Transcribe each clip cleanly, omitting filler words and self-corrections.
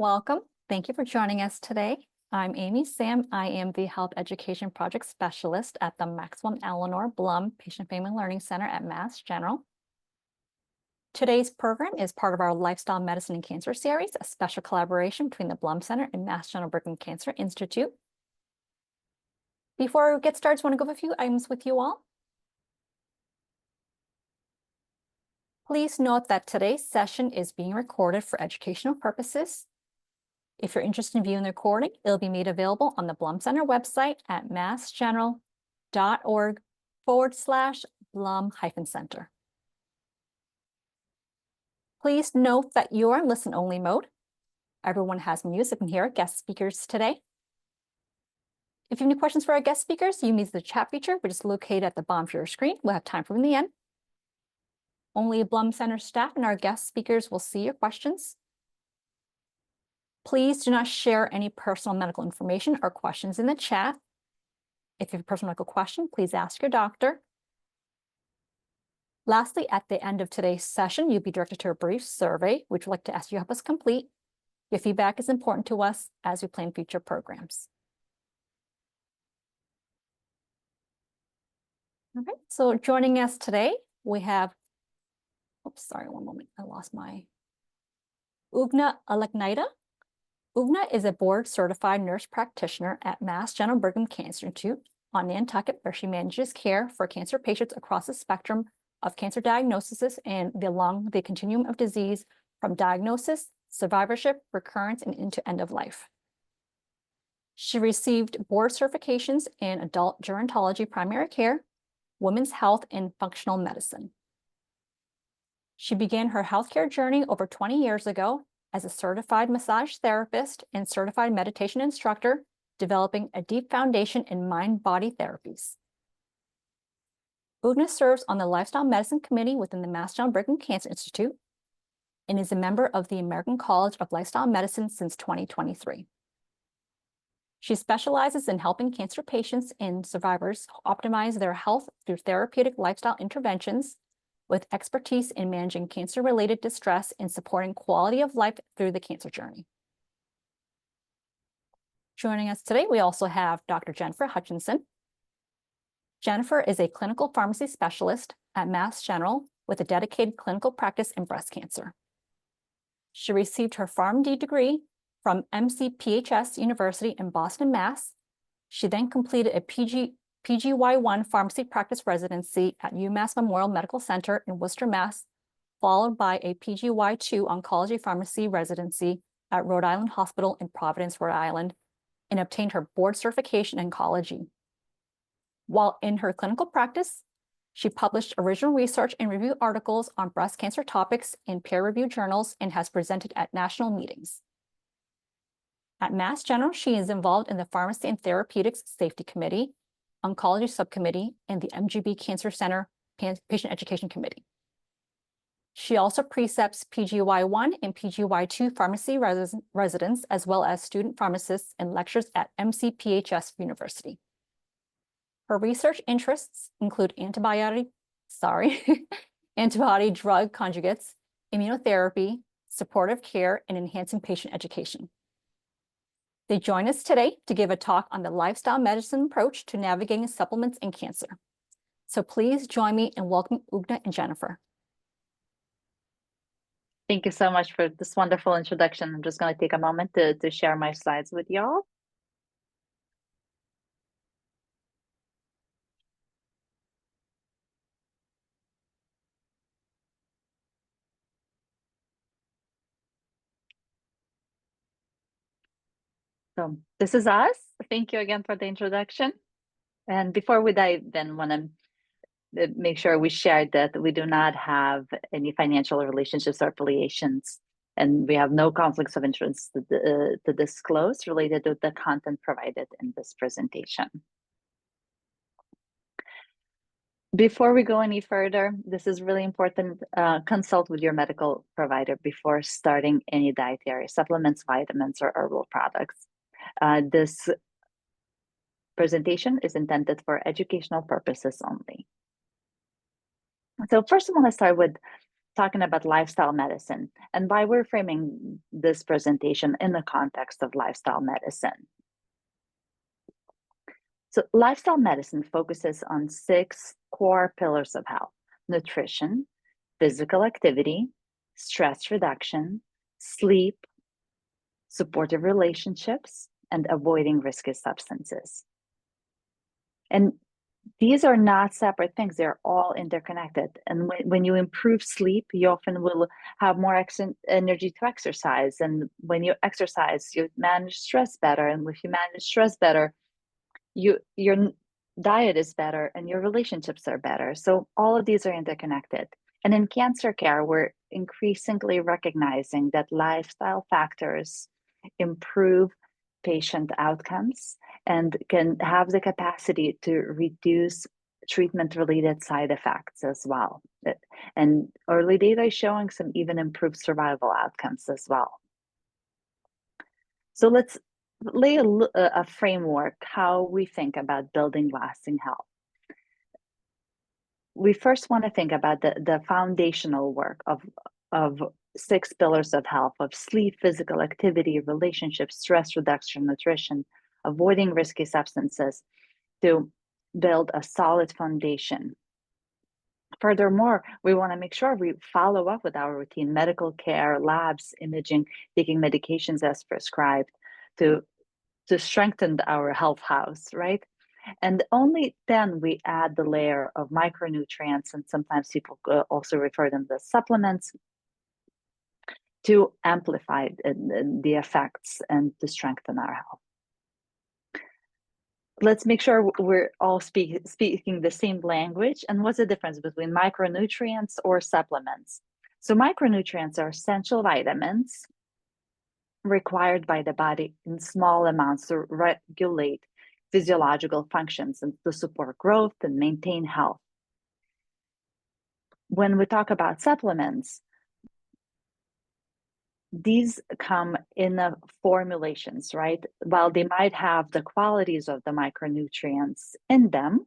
Welcome. Thank you for joining us today. I'm Amy Sam. I am the Health Education Project Specialist at the Maxwell and Eleanor Blum Patient Family Learning Center at Mass General. Today's program is part of our Lifestyle Medicine and Cancer series, a special collaboration between the Blum Center and Mass General Brigham Cancer Institute. Before we get started, I just want to go over a few items with you all. Please note that today's session is being recorded for educational purposes. If you're interested in viewing the recording, it'll be made available on the Blum Center website at massgeneral.org/Blum-Center. Please note that you're in listen-only mode. Everyone has music and here are guest speakers today. If you have any questions for our guest speakers, you can use the chat feature, which is located at the bottom of your screen. We'll have time for them in the end. Only Blum Center staff and our guest speakers will see your questions. Please do not share any personal medical information or questions in the chat. If you have a personal medical question, please ask your doctor. Lastly, at the end of today's session, you'll be directed to a brief survey, which we'd like to ask you to help us complete. Your feedback is important to us as we plan future programs. All right, so joining us today, we have, oops, sorry, one moment, I lost my, Ugne Aleknaite. Ugne is a board-certified nurse practitioner at Mass General Brigham Cancer Institute on Nantucket, where she manages care for cancer patients across the spectrum of cancer diagnosis and along the continuum of disease from diagnosis, survivorship, recurrence, and into end of life. She received board certifications in adult gerontology primary care, women's health, and functional medicine. She began her healthcare journey over 20 years ago as a certified massage therapist and certified meditation instructor, developing a deep foundation in mind-body therapies. Ugne serves on the Lifestyle Medicine Committee within the Mass General Brigham Cancer Institute and is a member of the American College of Lifestyle Medicine since 2023. She specializes in helping cancer patients and survivors optimize their health through therapeutic lifestyle interventions, with expertise in managing cancer-related distress and supporting quality of life through the cancer journey. Joining us today, we also have Dr. Jennifer Hutchinson. Jennifer is a clinical pharmacy specialist at Mass General with a dedicated clinical practice in breast cancer. She received her PharmD degree from MCPHS University in Boston, Mass. She then completed a PGY1 pharmacy practice residency at UMass Memorial Medical Center in Worcester, Mass., followed by a PGY2 oncology pharmacy residency at Rhode Island Hospital in Providence, Rhode Island, and obtained her board certification in oncology. While in her clinical practice, she published original research and review articles on breast cancer topics in peer-reviewed journals and has presented at national meetings. At Mass General, she is involved in the Pharmacy and Therapeutics Safety Committee, Oncology Subcommittee, and the MGB Cancer Center Patient Education Committee. She also precepts PGY1 and PGY2 pharmacy residents, as well as student pharmacists and lectures at MCPHS University. Her research interests include antibody drug conjugates, immunotherapy, supportive care, and enhancing patient education. They join us today to give a talk on the lifestyle medicine approach to navigating supplements in cancer. So please join me in welcoming Ugne and Jennifer. Thank you so much for this wonderful introduction. I'm just going to take a moment to share my slides with y'all. So this is us. Thank you again for the introduction. And before we dive in, want to make sure we share that we do not have any financial relationships or affiliations, and we have no conflicts of interest to disclose related to the content provided in this presentation. Before we go any further, this is really important. Consult with your medical provider before starting any dietary supplements, vitamins, or herbal products. This presentation is intended for educational purposes only. So first, I want to start with talking about lifestyle medicine and why we're framing this presentation in the context of lifestyle medicine. So lifestyle medicine focuses on 6 core pillars of health: nutrition, physical activity, stress reduction, sleep, supportive relationships, and avoiding risky substances. And these are not separate things, they're all interconnected. And when you improve sleep, you often will have more energy to exercise. And when you exercise, you manage stress better. And if you manage stress better, your diet is better and your relationships are better. So all of these are interconnected. And in cancer care, we're increasingly recognizing that lifestyle factors improve patient outcomes and can have the capacity to reduce treatment-related side effects as well. And early data is showing some even improved survival outcomes as well. So let's lay a framework how we think about building lasting health. We first want to think about the foundational work of 6 pillars of health, of sleep, physical activity, relationships, stress reduction, nutrition, avoiding risky substances, to build a solid foundation. Furthermore, we want to make sure we follow up with our routine medical care, labs, imaging, taking medications as prescribed to strengthen our health house, right? And only then we add the layer of micronutrients, and sometimes people also refer them as supplements, to amplify the effects and to strengthen our health. Let's make sure we're all speaking the same language. And what's the difference between micronutrients or supplements? So micronutrients are essential vitamins required by the body in small amounts to regulate physiological functions and to support growth and maintain health. When we talk about supplements, these come in formulations, right? While they might have the qualities of the micronutrients in them,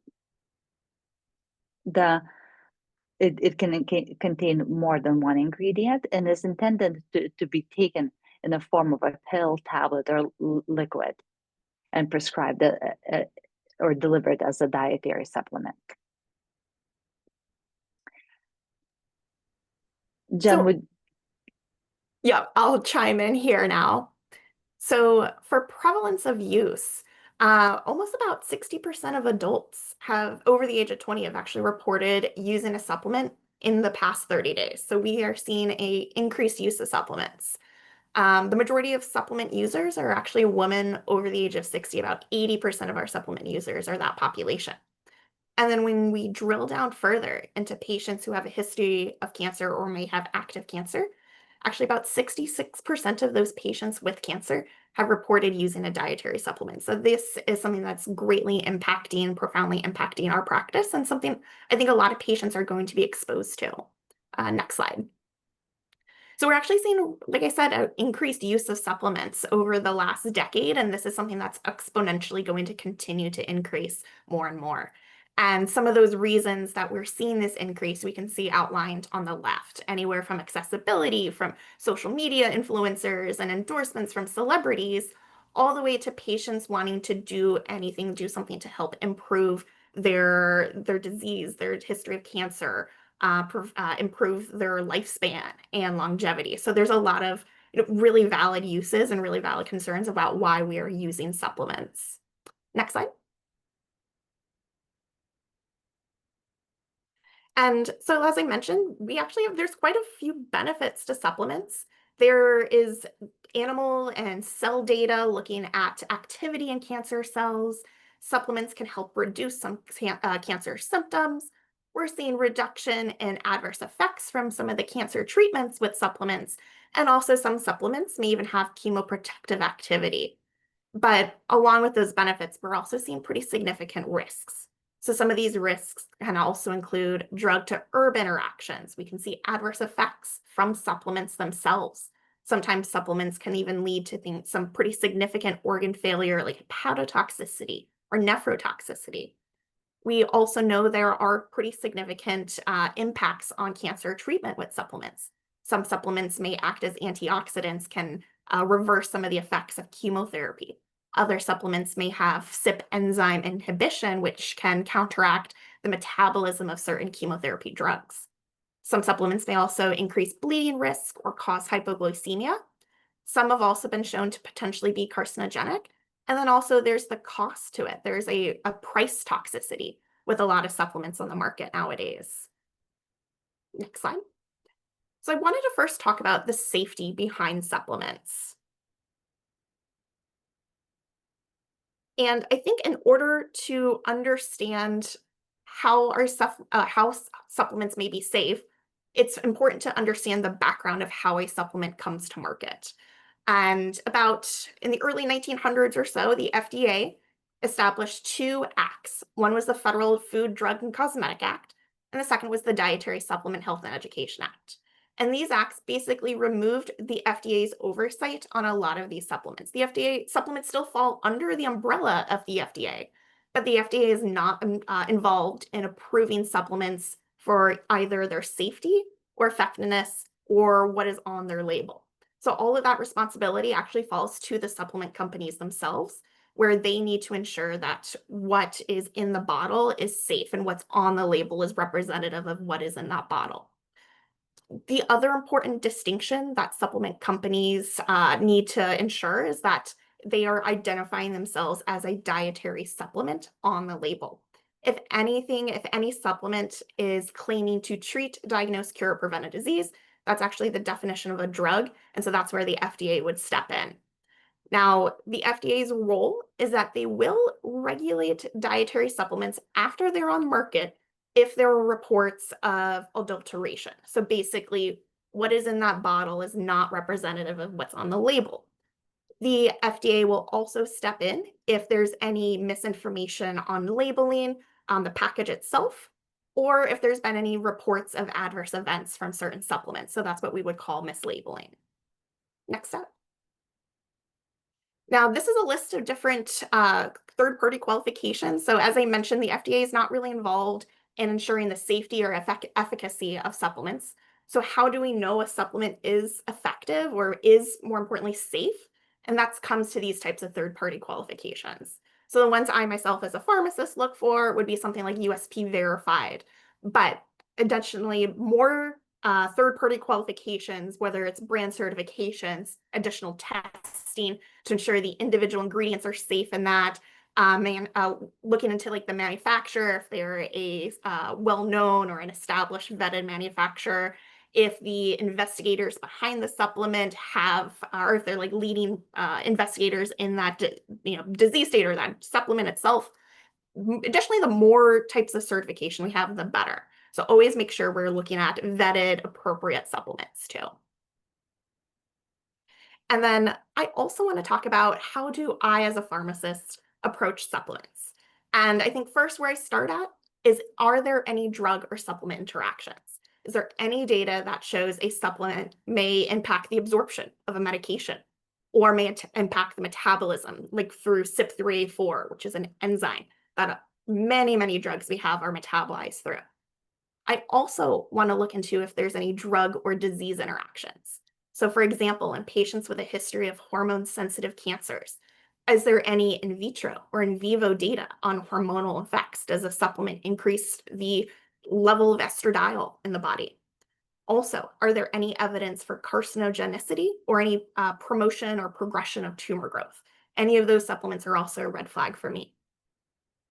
it can contain more than one ingredient and is intended to be taken in the form of a pill, tablet, or liquid and prescribed or delivered as a dietary supplement. Jen, Yeah, I'll chime in here now. So for prevalence of use, almost about 60% of adults over the age of 20 have actually reported using a supplement in the past 30 days. So we are seeing a increased use of supplements. The majority of supplement users are actually women over the age of 60. About 80% of our supplement users are that population. And then when we drill down further into patients who have a history of cancer or may have active cancer, actually about 66% of those patients with cancer have reported using a dietary supplement. So this is something that's greatly impacting, profoundly impacting our practice, and something I think a lot of patients are going to be exposed to. Next slide. So we're actually seeing, like I said, an increased use of supplements over the last decade, and this is something that's exponentially going to continue to increase more and more. And some of those reasons that we're seeing this increase, we can see outlined on the left, anywhere from accessibility, from social media influencers and endorsements from celebrities, all the way to patients wanting to do something to help improve their disease, their history of cancer, improve their lifespan and longevity. So there's a lot of really valid uses and really valid concerns about why we are using supplements. Next slide. And so, as I mentioned, there's quite a few benefits to supplements. There is animal and cell data looking at activity in cancer cells. Supplements can help reduce some cancer symptoms. We're seeing reduction in adverse effects from some of the cancer treatments with supplements, and also some supplements may even have chemoprotective activity. But along with those benefits, we're also seeing pretty significant risks. So some of these risks can also include drug-to-herb interactions. We can see adverse effects from supplements themselves. Sometimes supplements can even lead to some pretty significant organ failure like hepatotoxicity or nephrotoxicity. We also know there are pretty significant impacts on cancer treatment with supplements. Some supplements may act as antioxidants, can reverse some of the effects of chemotherapy. Other supplements may have CYP enzyme inhibition, which can counteract the metabolism of certain chemotherapy drugs. Some supplements may also increase bleeding risk or cause hypoglycemia. Some have also been shown to potentially be carcinogenic. And then also there's the cost to it. There's a price toxicity with a lot of supplements on the market nowadays. Next slide. So I wanted to first talk about the safety behind supplements. And I think in order to understand how supplements may be safe, it's important to understand the background of how a supplement comes to market. And about in the early 1900s or so, the FDA established two acts. One was the Federal Food, Drug, and Cosmetic Act, and the second was the Dietary Supplement Health and Education Act. And these acts basically removed the FDA's oversight on a lot of these supplements. The FDA supplements still fall under the umbrella of the FDA, but the FDA is not involved in approving supplements for either their safety or effectiveness or what is on their label. So all of that responsibility actually falls to the supplement companies themselves, where they need to ensure that what is in the bottle is safe and what's on the label is representative of what is in that bottle. The other important distinction that supplement companies need to ensure is that they are identifying themselves as a dietary supplement on the label. If anything, if any supplement is claiming to treat, diagnose, cure, or prevent a disease, that's actually the definition of a drug. And so that's where the FDA would step in. Now, the FDA's role is that they will regulate dietary supplements after they're on market if there are reports of adulteration. So basically, what is in that bottle is not representative of what's on the label. The FDA will also step in if there's any misinformation on labeling, on the package itself, or if there's been any reports of adverse events from certain supplements. So that's what we would call mislabeling. Next step. Now, this is a list of different third-party qualifications. So as I mentioned, the FDA is not really involved in ensuring the safety or efficacy of supplements. So how do we know a supplement is effective or is, more importantly, safe? And that comes to these types of third-party qualifications. So the ones I myself as a pharmacist look for would be something like USP verified. But additionally, more third-party qualifications, whether it's brand certifications, additional testing to ensure the individual ingredients are safe in that, looking into like the manufacturer, if they're a well-known or an established vetted manufacturer, if the investigators behind the supplement have, or if they're like leading investigators in that disease state or that supplement itself. Additionally, the more types of certification we have, the better. So always make sure we're looking at vetted, appropriate supplements too. And then I also want to talk about how do I, as a pharmacist, approach supplements. And I think first where I start at is, are there any drug or supplement interactions? Is there any data that shows a supplement may impact the absorption of a medication or may impact the metabolism, like through CYP3A4, which is an enzyme that many, many drugs we have are metabolized through? I also want to look into if there's any drug or disease interactions. So for example, in patients with a history of hormone-sensitive cancers, is there any in vitro or in vivo data on hormonal effects? Does a supplement increase the level of estradiol in the body? Also, are there any evidence for carcinogenicity or any promotion or progression of tumor growth? Any of those supplements are also a red flag for me.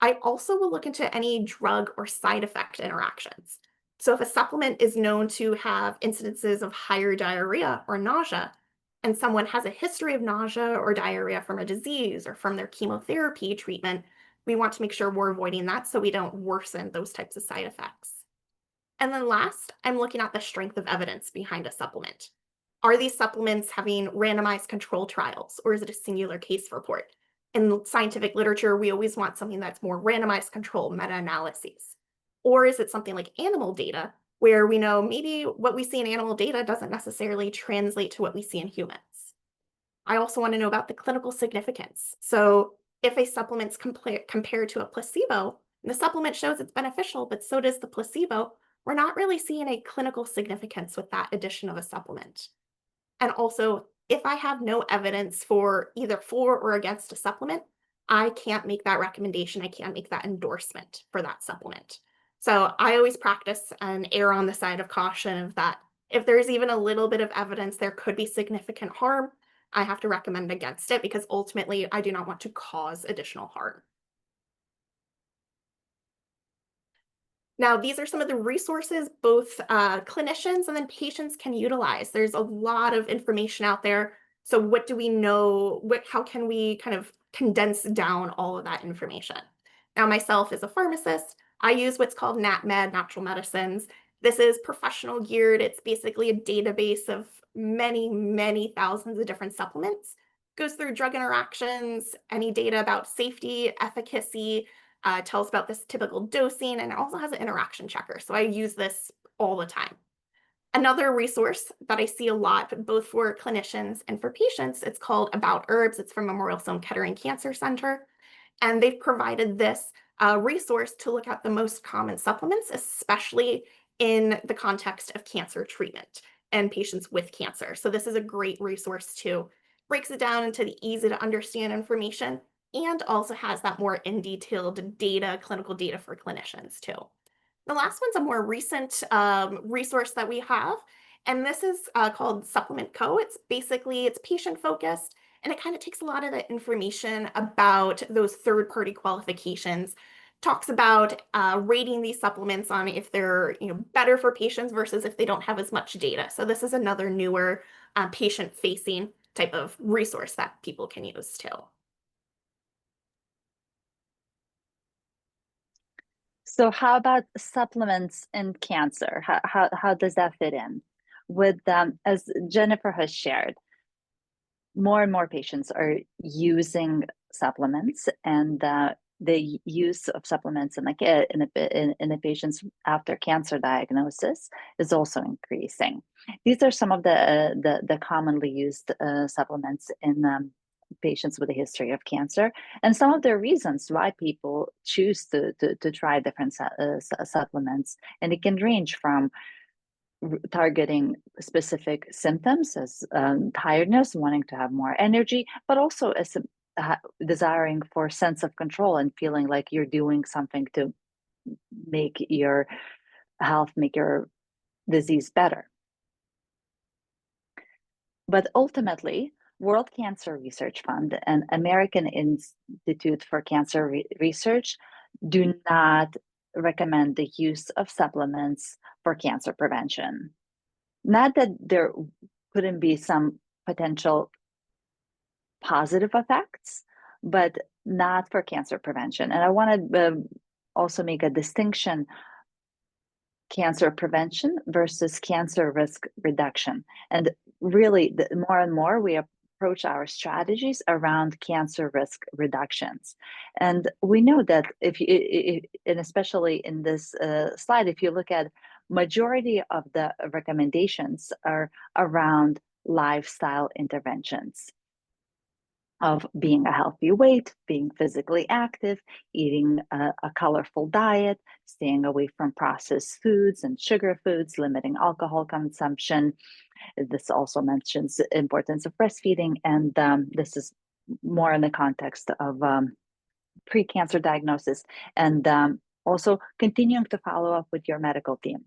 I also will look into any drug or side effect interactions. So if a supplement is known to have incidences of higher diarrhea or nausea, and someone has a history of nausea or diarrhea from a disease or from their chemotherapy treatment, we want to make sure we're avoiding that so we don't worsen those types of side effects. And then last, I'm looking at the strength of evidence behind a supplement. Are these supplements having randomized control trials, or is it a singular case report? In scientific literature, we always want something that's more randomized control, meta-analyses. Or is it something like animal data, where we know maybe what we see in animal data doesn't necessarily translate to what we see in humans? I also want to know about the clinical significance. So if a supplement's compared to a placebo, and the supplement shows it's beneficial, but so does the placebo, we're not really seeing a clinical significance with that addition of a supplement. And also, if I have no evidence for either for or against a supplement, I can't make that recommendation. I can't make that endorsement for that supplement. So I always practice and err on the side of caution of that. If there's even a little bit of evidence there could be significant harm, I have to recommend against it because ultimately I do not want to cause additional harm. Now, these are some of the resources both clinicians and then patients can utilize. There's a lot of information out there. So what do we know? How can we kind of condense down all of that information? Now, myself as a pharmacist, I use what's called NatMed, Natural Medicines. This is professional geared. It's basically a database of many, many thousands of different supplements. Goes through drug interactions, any data about safety, efficacy, tells about this typical dosing, and it also has an interaction checker. So I use this all the time. Another resource that I see a lot, both for clinicians and for patients, it's called About Herbs. It's from Memorial Sloan Kettering Cancer Center. And they've provided this resource to look at the most common supplements, especially in the context of cancer treatment and patients with cancer. So this is a great resource too. Breaks it down into the easy to understand information and also has that more in detailed data, clinical data for clinicians too. The last one's a more recent resource that we have, and this is called Supplement Co. It's patient focused, and it kind of takes a lot of the information about those third-party qualifications, talks about rating these supplements on if they're better for patients versus if they don't have as much data. So this is another newer patient-facing type of resource that people can use too. So how about supplements in cancer? How does that fit in? With as Jennifer has shared, more and more patients are using supplements, and the use of supplements in the patients after cancer diagnosis is also increasing. These are some of the commonly used supplements in patients with a history of cancer, and some of the reasons why people choose to try different supplements, and it can range from targeting specific symptoms as tiredness, wanting to have more energy, but also as desiring for sense of control and feeling like you're doing something to make your health, make your disease better. But ultimately, World Cancer Research Fund and American Institute for Cancer Research do not recommend the use of supplements for cancer prevention. Not that there couldn't be some potential positive effects, but not for cancer prevention. And I want to also make a distinction: cancer prevention versus cancer risk reduction. And really, more and more we approach our strategies around cancer risk reductions. And we know that and especially in this slide, if you look at majority of the recommendations are around lifestyle interventions of being a healthy weight, being physically active, eating a colorful diet, staying away from processed foods and sugar foods, limiting alcohol consumption. This also mentions the importance of breastfeeding, and this is more in the context of pre-cancer diagnosis, and also continuing to follow up with your medical team.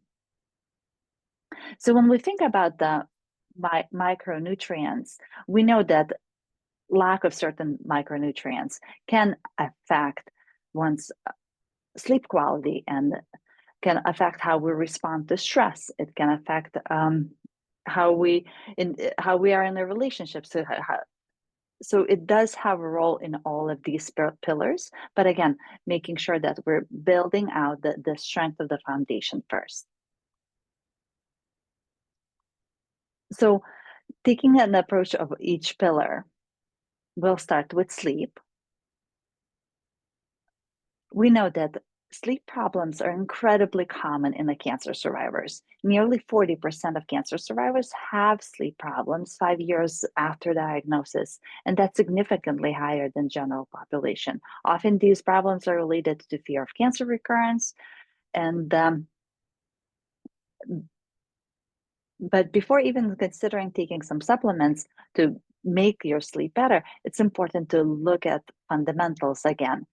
So when we think about the micronutrients, we know that lack of certain micronutrients can affect one's sleep quality and can affect how we respond to stress. It can affect how we are in a relationship. So it does have a role in all of these pillars, but again, making sure that we're building out the strength of the foundation first. So taking an approach of each pillar, we'll start with sleep. We know that sleep problems are incredibly common in the cancer survivors. Nearly 40% of cancer survivors have sleep problems 5 years after diagnosis, and that's significantly higher than general population. Often these problems are related to fear of cancer recurrence, and but before even considering taking some supplements to make your sleep better, it's important to look at fundamentals again.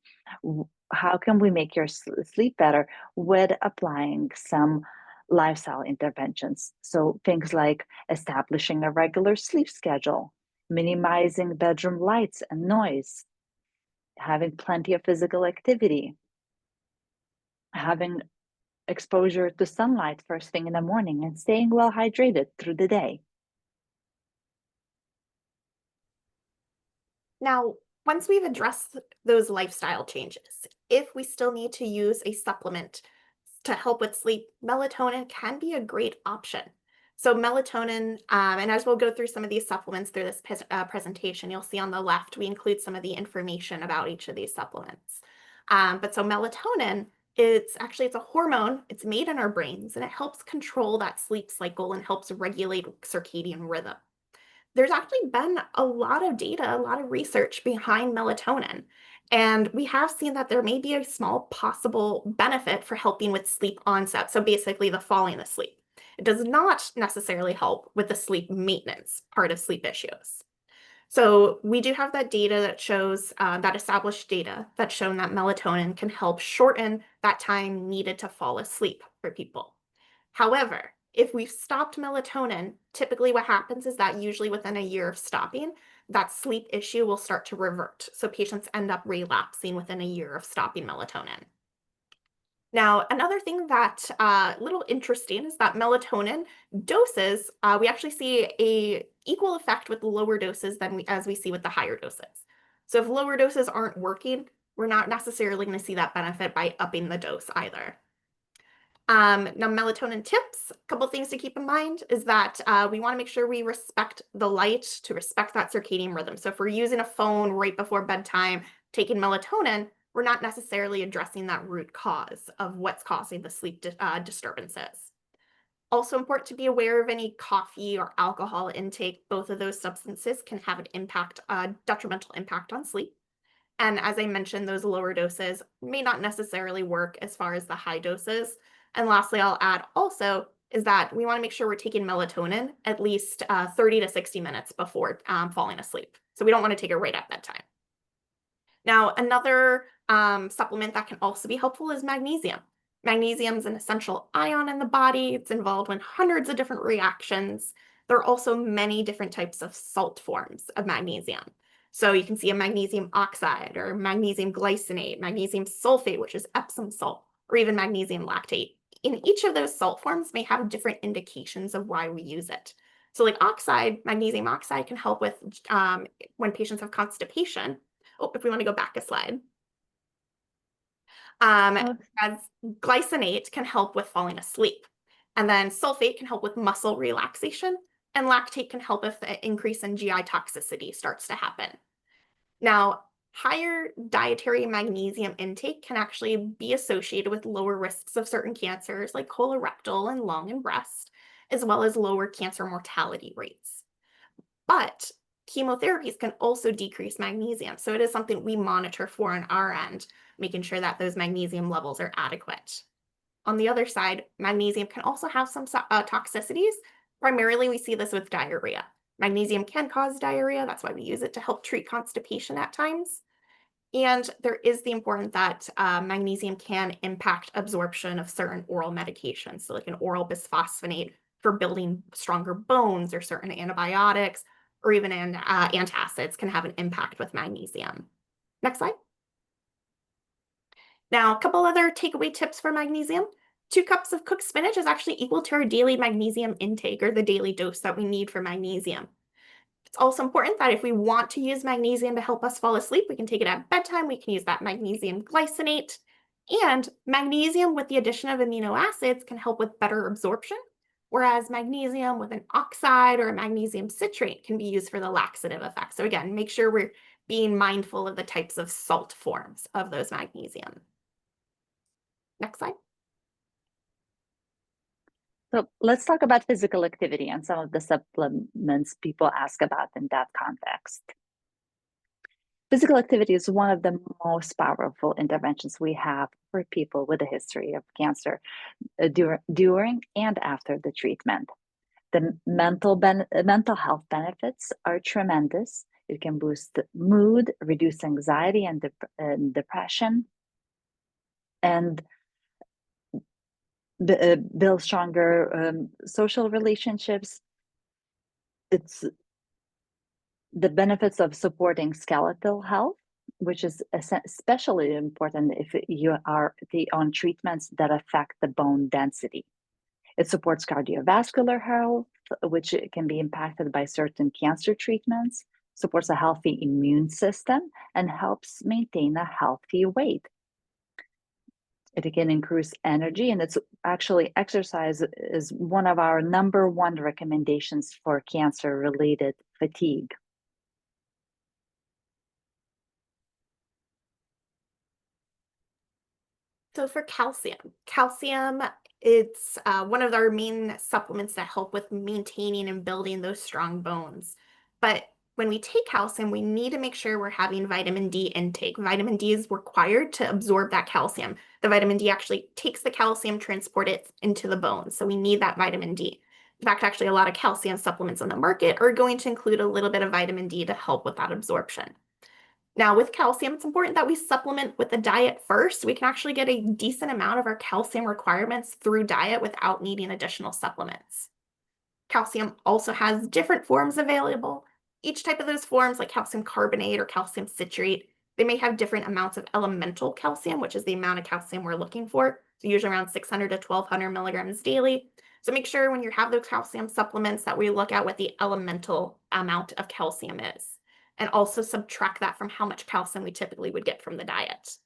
How can we make your sleep better with applying some lifestyle interventions? So things like establishing a regular sleep schedule, minimizing bedroom lights and noise, having plenty of physical activity, having exposure to sunlight first thing in the morning, and staying well hydrated through the day. Now, once we've addressed those lifestyle changes, if we still need to use a supplement to help with sleep, melatonin can be a great option. So melatonin, and as we'll go through some of these supplements through this presentation, you'll see on the left, we include some of the information about each of these supplements. But so melatonin, it's a hormone, it's made in our brains, and it helps control that sleep cycle and helps regulate circadian rhythm. There's actually been a lot of data, a lot of research behind melatonin, and we have seen that there may be a small possible benefit for helping with sleep onset, so basically the falling asleep. It does not necessarily help with the sleep maintenance part of sleep issues. So we do have that data that shows, that established data that's shown that melatonin can help shorten that time needed to fall asleep for people. However, if we've stopped melatonin, typically what happens is that usually within a year of stopping, that sleep issue will start to revert. So patients end up relapsing within a year of stopping melatonin. Now, another thing that's a little interesting is that melatonin doses, we actually see a equal effect with lower doses as we see with the higher doses. So if lower doses aren't working, we're not necessarily going to see that benefit by upping the dose either. Now, melatonin tips, a couple things to keep in mind is that we want to make sure we respect the light to respect that circadian rhythm. So if we're using a phone right before bedtime, taking melatonin, we're not necessarily addressing that root cause of what's causing the sleep disturbances. Also important to be aware of any coffee or alcohol intake. Both of those substances can have an impact, detrimental impact on sleep. And as I mentioned, those lower doses may not necessarily work as far as the high doses. And lastly, I'll add also is that we want to make sure we're taking melatonin at least 30 to 60 minutes before falling asleep. So we don't want to take it right at bedtime. Now, another supplement that can also be helpful is magnesium. Magnesium is an essential ion in the body. It's involved in hundreds of different reactions. There are also many different types of salt forms of magnesium. So you can see a magnesium oxide or magnesium glycinate, magnesium sulfate, which is Epsom salt, or even magnesium lactate. In each of those salt forms may have different indications of why we use it. So like oxide, magnesium oxide can help with when patients have constipation. Oh, if we want to go back a slide. As glycinate can help with falling asleep. And then sulfate can help with muscle relaxation. And lactate can help if the increase in GI toxicity starts to happen. Now, higher dietary magnesium intake can actually be associated with lower risks of certain cancers like colorectal and lung and breast, as well as lower cancer mortality rates. But chemotherapies can also decrease magnesium. So it is something we monitor for on our end, making sure that those magnesium levels are adequate. On the other side, magnesium can also have some toxicities. Primarily, we see this with diarrhea. Magnesium can cause diarrhea. That's why we use it to help treat constipation at times. And there is the importance that magnesium can impact absorption of certain oral medications. So like an oral bisphosphonate for building stronger bones or certain antibiotics or even antacids can have an impact with magnesium. Next slide. Now, a couple other takeaway tips for magnesium. 2 cups of cooked spinach is actually equal to our daily magnesium intake or the daily dose that we need for magnesium. It's also important that if we want to use magnesium to help us fall asleep, we can take it at bedtime. We can use that magnesium glycinate. And magnesium with the addition of amino acids can help with better absorption, whereas magnesium with an oxide or a magnesium citrate can be used for the laxative effect. So again, make sure we're being mindful of the types of salt forms of those magnesium. Next slide. So let's talk about physical activity and some of the supplements people ask about in that context. Physical activity is one of the most powerful interventions we have for people with a history of cancer during and after the treatment. The mental health benefits are tremendous. It can boost mood, reduce anxiety and depression, and build stronger social relationships. It's the benefits of supporting skeletal health, which is especially important if you are on treatments that affect the bone density. It supports cardiovascular health, which can be impacted by certain cancer treatments, supports a healthy immune system, and helps maintain a healthy weight. It can increase energy, and it's actually exercise is one of our #1 recommendations for cancer-related fatigue. So for calcium, it's one of our main supplements that help with maintaining and building those strong bones. But when we take calcium, we need to make sure we're having vitamin D intake. Vitamin D is required to absorb that calcium. The vitamin D actually takes the calcium, transport it into the bones. So we need that vitamin D. In fact, actually, a lot of calcium supplements on the market are going to include a little bit of vitamin D to help with that absorption. Now, with calcium, it's important that we supplement with the diet first. We can actually get a decent amount of our calcium requirements through diet without needing additional supplements. Calcium also has different forms available. Each type of those forms, like calcium carbonate or calcium citrate, they may have different amounts of elemental calcium, which is the amount of calcium we're looking for. So usually around 600 to 1200 milligrams daily. So make sure when you have those calcium supplements that we look at what the elemental amount of calcium is, and also subtract that from how much calcium we typically would get from the diet.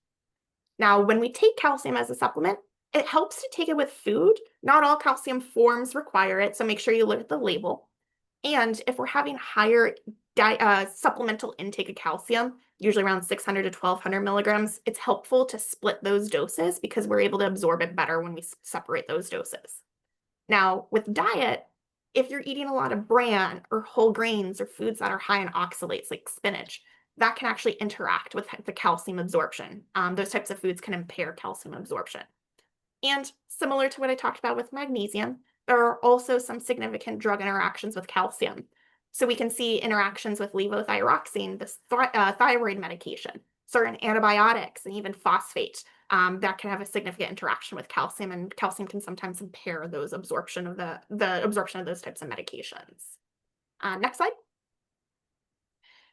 Now, when we take calcium as a supplement, it helps to take it with food. Not all calcium forms require it, so make sure you look at the label. And if we're having higher supplemental intake of calcium, usually around 600 to 1200 milligrams, it's helpful to split those doses because we're able to absorb it better when we separate those doses. Now, with diet, if you're eating a lot of bran or whole grains or foods that are high in oxalates like spinach, that can actually interact with the calcium absorption. Those types of foods can impair calcium absorption. And similar to what I talked about with magnesium, there are also some significant drug interactions with calcium. So we can see interactions with levothyroxine, this thyroid medication, certain antibiotics, and even phosphate that can have a significant interaction with calcium, and calcium can sometimes impair those absorption of the absorption of those types of medications. Next slide.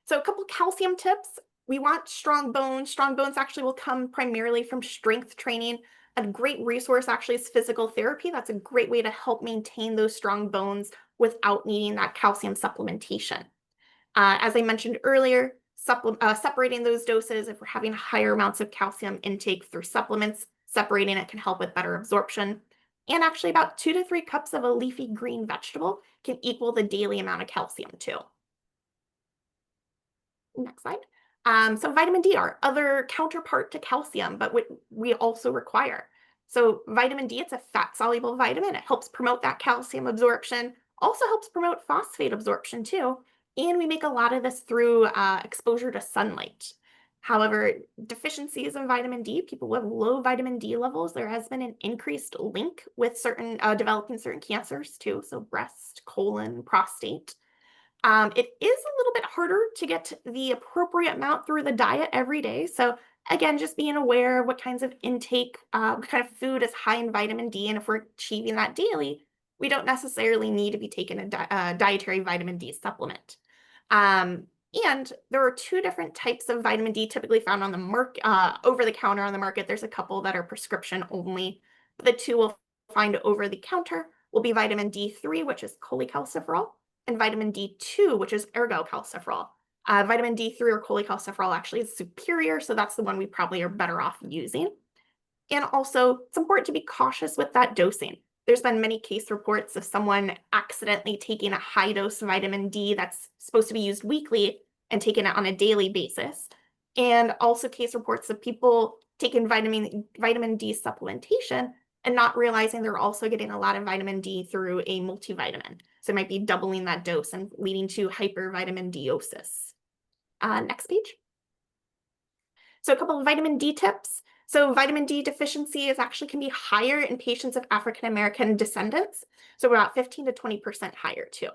So a couple calcium tips. We want strong bones. Strong bones actually will come primarily from strength training. A great resource actually is physical therapy. That's a great way to help maintain those strong bones without needing that calcium supplementation. As I mentioned earlier, separating those doses, if we're having higher amounts of calcium intake through supplements, separating it can help with better absorption. And actually about 2 to 3 cups of a leafy green vegetable can equal the daily amount of calcium too. Next slide. So vitamin D, our other counterpart to calcium, but what we also require. So vitamin D, it's a fat-soluble vitamin. It helps promote that calcium absorption, also helps promote phosphate absorption too. And we make a lot of this through exposure to sunlight. However, deficiencies in vitamin D, people with low vitamin D levels, there has been an increased link with certain developing certain cancers too. So breast, colon, prostate. It is a little bit harder to get the appropriate amount through the diet every day. So again, just being aware of what kinds of intake, what kind of food is high in vitamin D. And if we're achieving that daily, we don't necessarily need to be taking a dietary vitamin D supplement. And there are 2 different types of vitamin D typically found on the market, over the counter on the market. There's a couple that are prescription only. But the 2 we'll find over the counter will be vitamin D3, which is cholecalciferol, and vitamin D2, which is ergocalciferol. Vitamin D3 or cholecalciferol actually is superior, so that's the one we probably are better off using. And also, it's important to be cautious with that dosing. There's been many case reports of someone accidentally taking a high dose vitamin D that's supposed to be used weekly and taking it on a daily basis. And also case reports of people taking vitamin D supplementation and not realizing they're also getting a lot of vitamin D through a multivitamin. So it might be doubling that dose and leading to hypervitamin D-osis. Next page. So a couple of vitamin D tips. So vitamin D deficiency can be higher in patients of African American descendants. So about 15 to 20% higher too.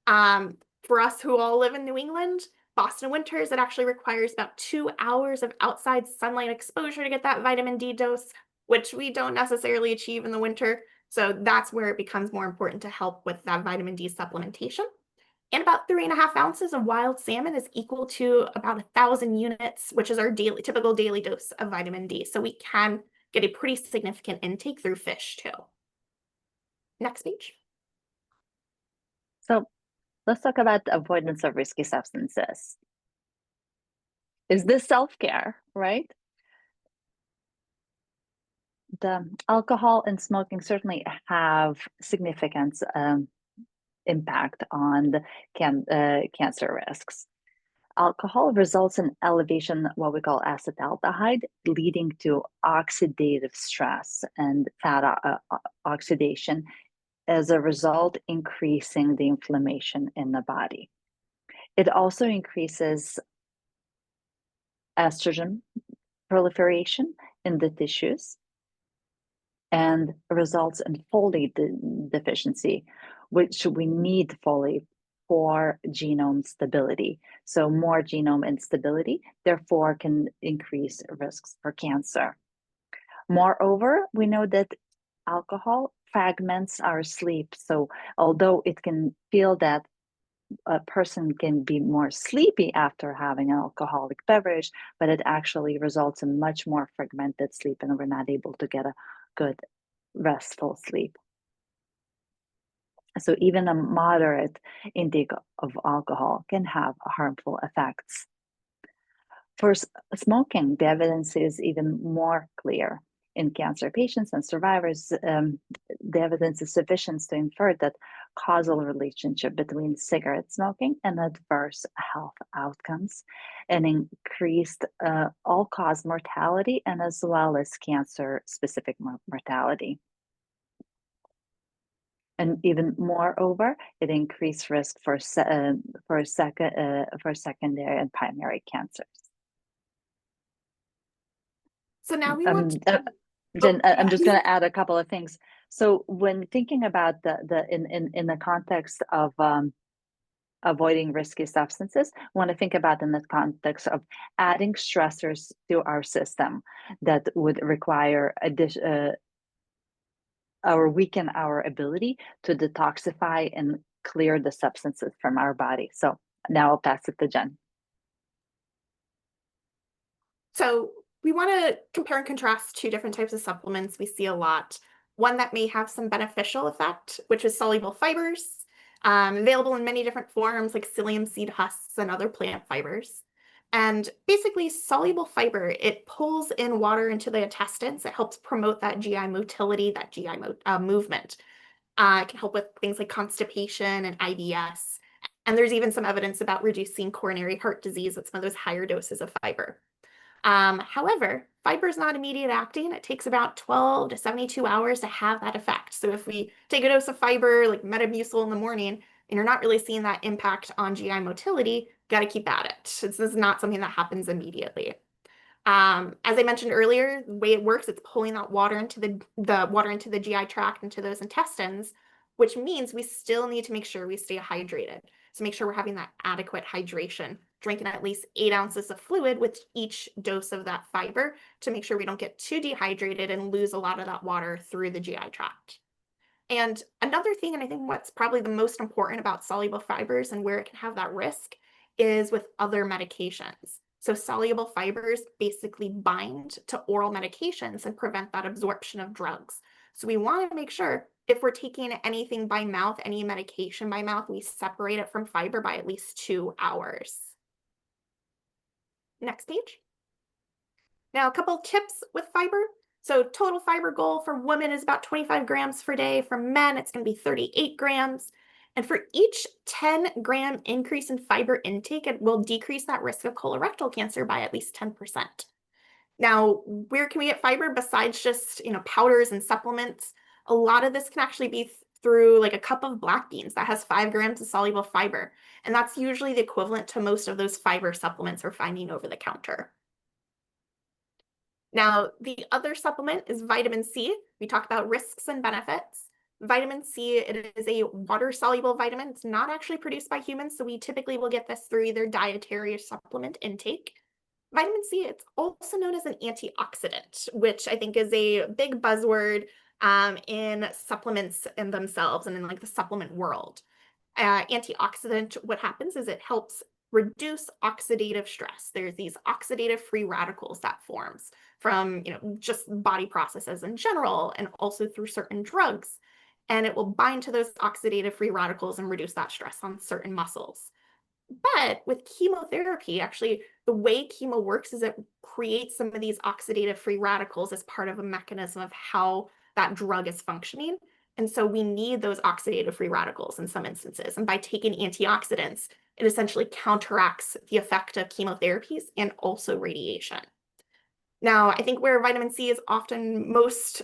For us who all live in New England, Boston winters, it actually requires about 2 hours of outside sunlight exposure to get that vitamin D dose, which we don't necessarily achieve in the winter. So that's where it becomes more important to help with that vitamin D supplementation. And about 3.5 ounces of wild salmon is equal to about 1,000 units, which is our typical daily dose of vitamin D. So we can get a pretty significant intake through fish too. Next page. So let's talk about the avoidance of risky substances. Is this self-care, right? The alcohol and smoking certainly have significant impact on the cancer risks. Alcohol results in elevation, what we call acetaldehyde, leading to oxidative stress and fat oxidation, as a result, increasing the inflammation in the body. It also increases estrogen proliferation in the tissues and results in folate deficiency, which we need folate for genome stability. So more genome instability, therefore, can increase risks for cancer. Moreover, we know that alcohol fragments our sleep. So although it can feel that a person can be more sleepy after having an alcoholic beverage, but it actually results in much more fragmented sleep, and we're not able to get a good restful sleep. So even a moderate intake of alcohol can have harmful effects. For smoking, the evidence is even more clear. In cancer patients and survivors, the evidence is sufficient to infer that causal relationship between cigarette smoking and adverse health outcomes, and increased all-cause mortality, and as well as cancer-specific mortality. And even moreover, it increased risk for secondary and primary cancers. So now we want to... Jen, I'm just going to add a couple of things. So when thinking about in the context of avoiding risky substances, I want to think about in the context of adding stressors to our system that would require or weaken our ability to detoxify and clear the substances from our body. So now I'll pass it to Jen. So we want to compare and contrast two different types of supplements we see a lot. One that may have some beneficial effect, which is soluble fibers, available in many different forms like psyllium seed husks and other plant fibers. And basically, soluble fiber, it pulls in water into the intestines. It helps promote that GI motility, that GI movement. It can help with things like constipation and IBS. And there's even some evidence about reducing coronary heart disease with some of those higher doses of fiber. However, fiber is not immediate acting. It takes about 12 to 72 hours to have that effect. So if we take a dose of fiber, like Metamucil in the morning, and you're not really seeing that impact on GI motility, got to keep at it. This is not something that happens immediately. As I mentioned earlier, the way it works, it's pulling that water into the water into the GI tract, into those intestines, which means we still need to make sure we stay hydrated. So make sure we're having that adequate hydration, drinking at least 8 ounces of fluid with each dose of that fiber to make sure we don't get too dehydrated and lose a lot of that water through the GI tract. And another thing, and I think what's probably the most important about soluble fibers and where it can have that risk, is with other medications. So soluble fibers basically bind to oral medications and prevent that absorption of drugs. So we want to make sure if we're taking anything by mouth, any medication by mouth, we separate it from fiber by at least 2 hours. Next page. Now, a couple tips with fiber. So total fiber goal for women is about 25 grams per day. For men, it's going to be 38 grams. And for each 10-gram increase in fiber intake, it will decrease that risk of colorectal cancer by at least 10%. Now, where can we get fiber besides just, powders and supplements? A lot of this can actually be through like a cup of black beans that has 5 grams of soluble fiber. And that's usually the equivalent to most of those fiber supplements we're finding over the counter. Now, the other supplement is vitamin C. We talked about risks and benefits. Vitamin C, it is a water-soluble vitamin. It's not actually produced by humans, so we typically will get this through either dietary or supplement intake. Vitamin C, it's also known as an antioxidant, which I think is a big buzzword in supplements in themselves and in like the supplement world. Antioxidant, what happens is it helps reduce oxidative stress. There's these oxidative free radicals that forms from just body processes in general and also through certain drugs. And it will bind to those oxidative free radicals and reduce that stress on certain muscles. But with chemotherapy, actually, the way chemo works is it creates some of these oxidative free radicals as part of a mechanism of how that drug is functioning. And so we need those oxidative free radicals in some instances. And by taking antioxidants, it essentially counteracts the effect of chemotherapies and also radiation. Now, I think where vitamin C is often most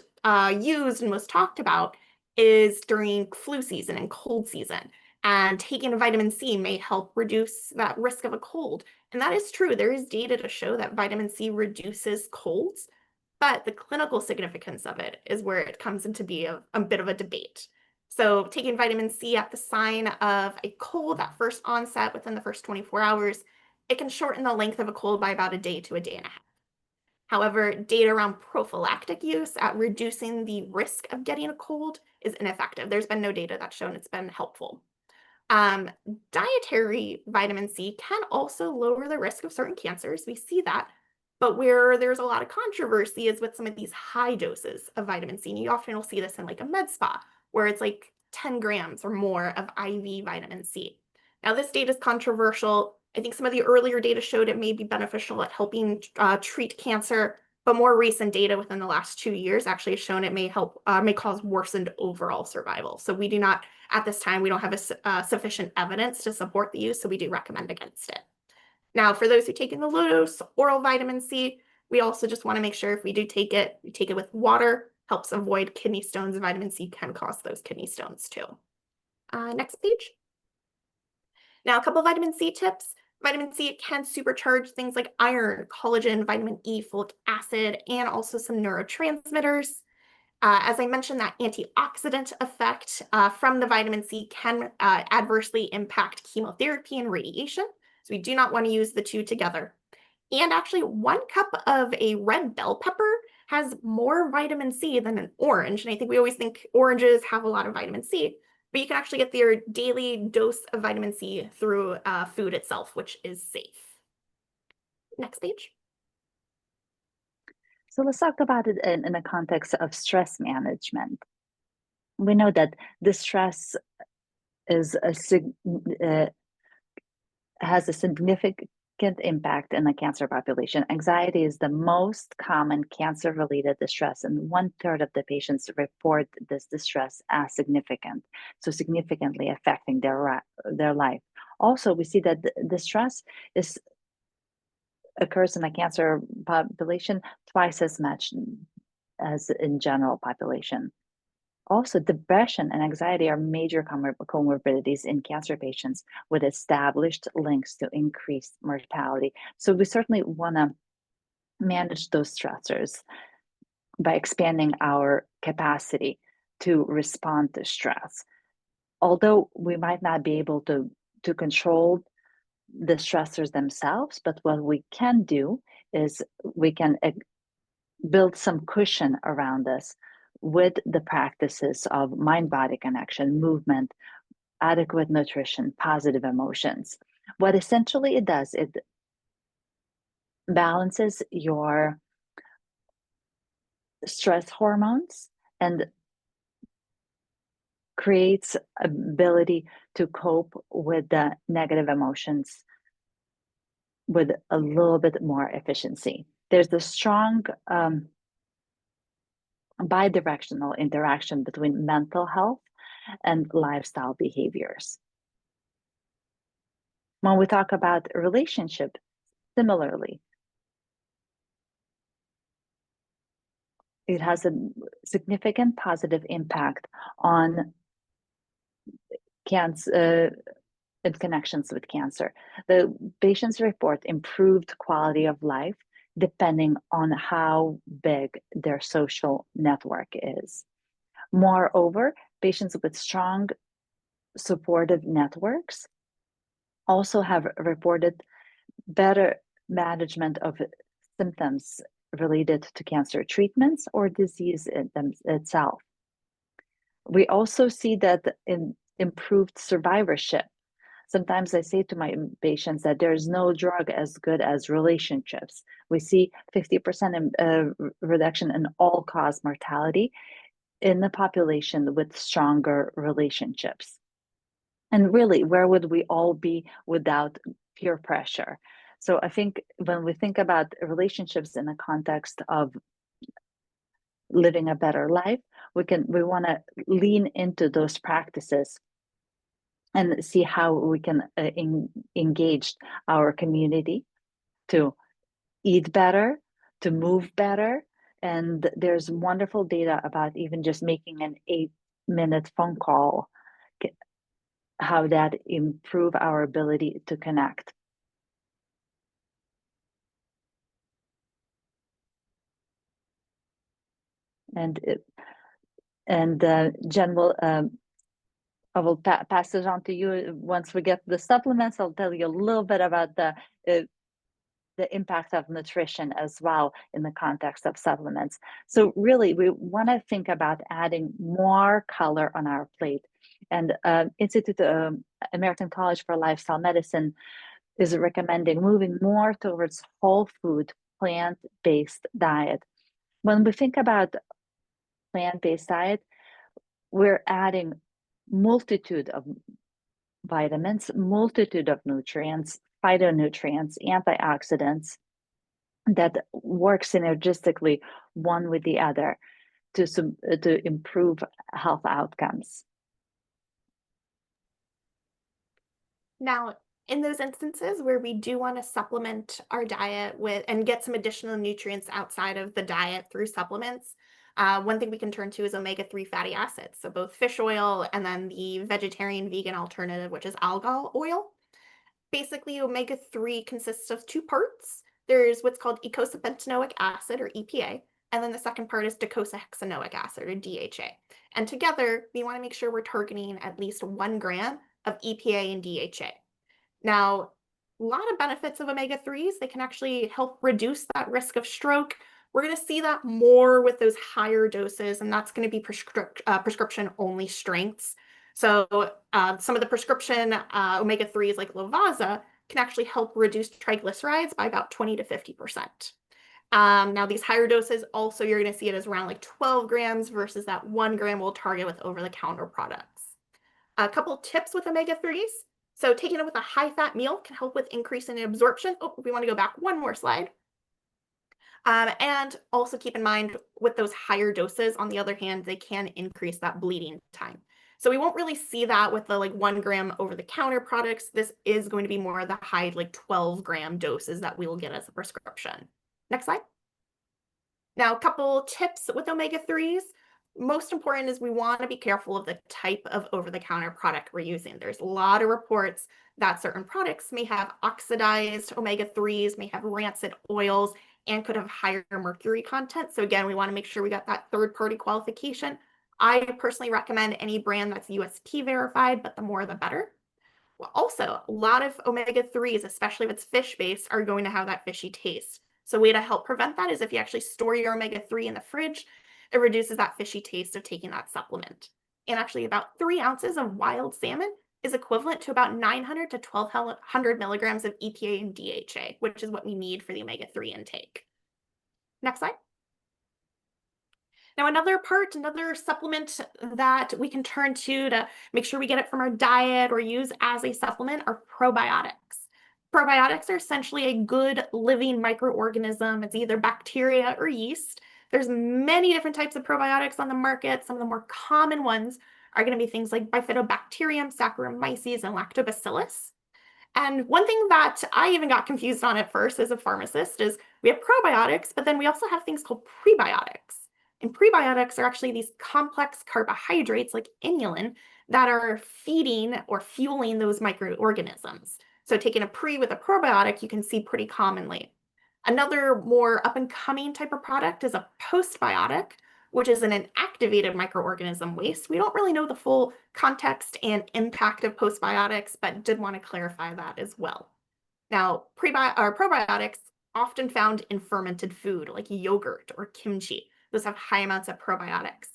used and most talked about is during flu season and cold season. And taking a vitamin C may help reduce that risk of a cold. And that is true. There is data to show that vitamin C reduces colds, but the clinical significance of it is where it comes into be a bit of a debate. So taking vitamin C at the sign of a cold, that first onset within the first 24 hours, it can shorten the length of a cold by about a day to a day and a half. However, data around prophylactic use at reducing the risk of getting a cold is ineffective. There's been no data that's shown it's been helpful. Dietary vitamin C can also lower the risk of certain cancers. We see that. But where there's a lot of controversy is with some of these high doses of vitamin C. And you often will see this in like a med spa, where it's like 10 grams or more of IV vitamin C. Now, this data is controversial. I think some of the earlier data showed it may be beneficial at helping treat cancer, but more recent data within the last 2 years actually has shown it may cause worsened overall survival. So we do not, at this time, we don't have sufficient evidence to support the use, so we do recommend against it. Now, for those who take in the low dose oral vitamin C, we also just want to make sure if we do take it, we take it with water, helps avoid kidney stones. Vitamin C can cause those kidney stones too. Next page. Now, a couple of vitamin C tips. Vitamin C can supercharge things like iron, collagen, vitamin E, folic acid, and also some neurotransmitters. As I mentioned, that antioxidant effect from the vitamin C can adversely impact chemotherapy and radiation. So we do not want to use the two together. And actually, 1 cup of a red bell pepper has more vitamin C than an orange. And I think we always think oranges have a lot of vitamin C, but you can actually get your daily dose of vitamin C through food itself, which is safe. Next page. So let's talk about it in the context of stress management. We know that the stress is has a significant impact in the cancer population. Anxiety is the most common cancer-related distress, and 1/3 of the patients report this distress as significant, so significantly affecting their life. Also, we see that the stress occurs in the cancer population twice as much as in general population. Also, depression and anxiety are major comorbidities in cancer patients with established links to increased mortality. So we certainly want to manage those stressors by expanding our capacity to respond to stress. Although we might not be able to control the stressors themselves, but what we can do is we can build some cushion around us with the practices of mind-body connection, movement, adequate nutrition, positive emotions. What essentially it does, it balances your stress hormones and creates ability to cope with the negative emotions with a little bit more efficiency. There's a strong bidirectional interaction between mental health and lifestyle behaviors. When we talk about relationship, similarly, it has a significant positive impact on cancer and connections with cancer. The patients report improved quality of life depending on how big their social network is. Moreover, patients with strong supportive networks also have reported better management of symptoms related to cancer treatments or disease itself. We also see that in improved survivorship. Sometimes I say to my patients that there's no drug as good as relationships. We see 50% reduction in all-cause mortality in the population with stronger relationships. And really, where would we all be without peer pressure? So I think when we think about relationships in the context of living a better life, we want to lean into those practices and see how we can engage our community to eat better, to move better. And there's wonderful data about even just making an 8-minute phone call, how that improve our ability to connect. And Jen will, I will pass it on to you. Once we get the supplements, I'll tell you a little bit about the impact of nutrition as well in the context of supplements. So really, we want to think about adding more color on our plate. And American College for Lifestyle Medicine is recommending moving more towards whole food, plant-based diet. When we think about plant-based diet, we're adding multitude of vitamins, multitude of nutrients, phytonutrients, antioxidants that work synergistically one with the other to improve health outcomes. Now, in those instances where we do want to supplement our diet with and get some additional nutrients outside of the diet through supplements, one thing we can turn to is omega-3 fatty acids. So both fish oil and then the vegetarian vegan alternative, which is algal oil. Basically, omega-3 consists of 2 parts. There's what's called eicosapentaenoic acid, or EPA, and then the second part is docosahexaenoic acid, or DHA. And together, we want to make sure we're targeting at least 1 gram of EPA and DHA. Now, a lot of benefits of omega-3s. They can actually help reduce that risk of stroke. We're going to see that more with those higher doses, and that's going to be prescription-only strengths. So some of the prescription omega-3s like Lovaza can actually help reduce triglycerides by about 20 to 50%. Now, these higher doses also, you're going to see it as around like 12 grams versus that 1 gram we'll target with over-the-counter products. A couple tips with omega-3s. So taking it with a high-fat meal can help with increase in absorption. Oh, we want to go back one more slide. And also keep in mind with those higher doses, on the other hand, they can increase that bleeding time. So we won't really see that with the like 1 gram over-the-counter products. This is going to be more of the high like 12-gram doses that we will get as a prescription. Next slide. Now, a couple tips with omega-3s. Most important is we want to be careful of the type of over-the-counter product we're using. There's a lot of reports that certain products may have oxidized omega-3s, may have rancid oils, and could have higher mercury content. So again, we want to make sure we got that third-party qualification. I personally recommend any brand that's UST verified, but the more the better. Well, also, a lot of omega-3s, especially if it's fish-based, are going to have that fishy taste. So a way to help prevent that is if you actually store your omega-3 in the fridge, it reduces that fishy taste of taking that supplement. And actually about 3 ounces of wild salmon is equivalent to about 900 to 1200 milligrams of EPA and DHA, which is what we need for the omega-3 intake. Next slide. Now, another supplement that we can turn to make sure we get it from our diet or use as a supplement are probiotics. Probiotics are essentially a good living microorganism. It's either bacteria or yeast. There's many different types of probiotics on the market. Some of the more common ones are going to be things like Bifidobacterium, Saccharomyces, and Lactobacillus. And one thing that I even got confused on at first as a pharmacist is we have probiotics, but then we also have things called prebiotics. And prebiotics are actually these complex carbohydrates like inulin that are feeding or fueling those microorganisms. So taking a pre with a probiotic, you can see pretty commonly. Another more up and coming type of product is a postbiotic, which is an inactivated microorganism waste. We don't really know the full context and impact of postbiotics, but did want to clarify that as well. Now, probiotics often found in fermented food like yogurt or kimchi. Those have high amounts of probiotics.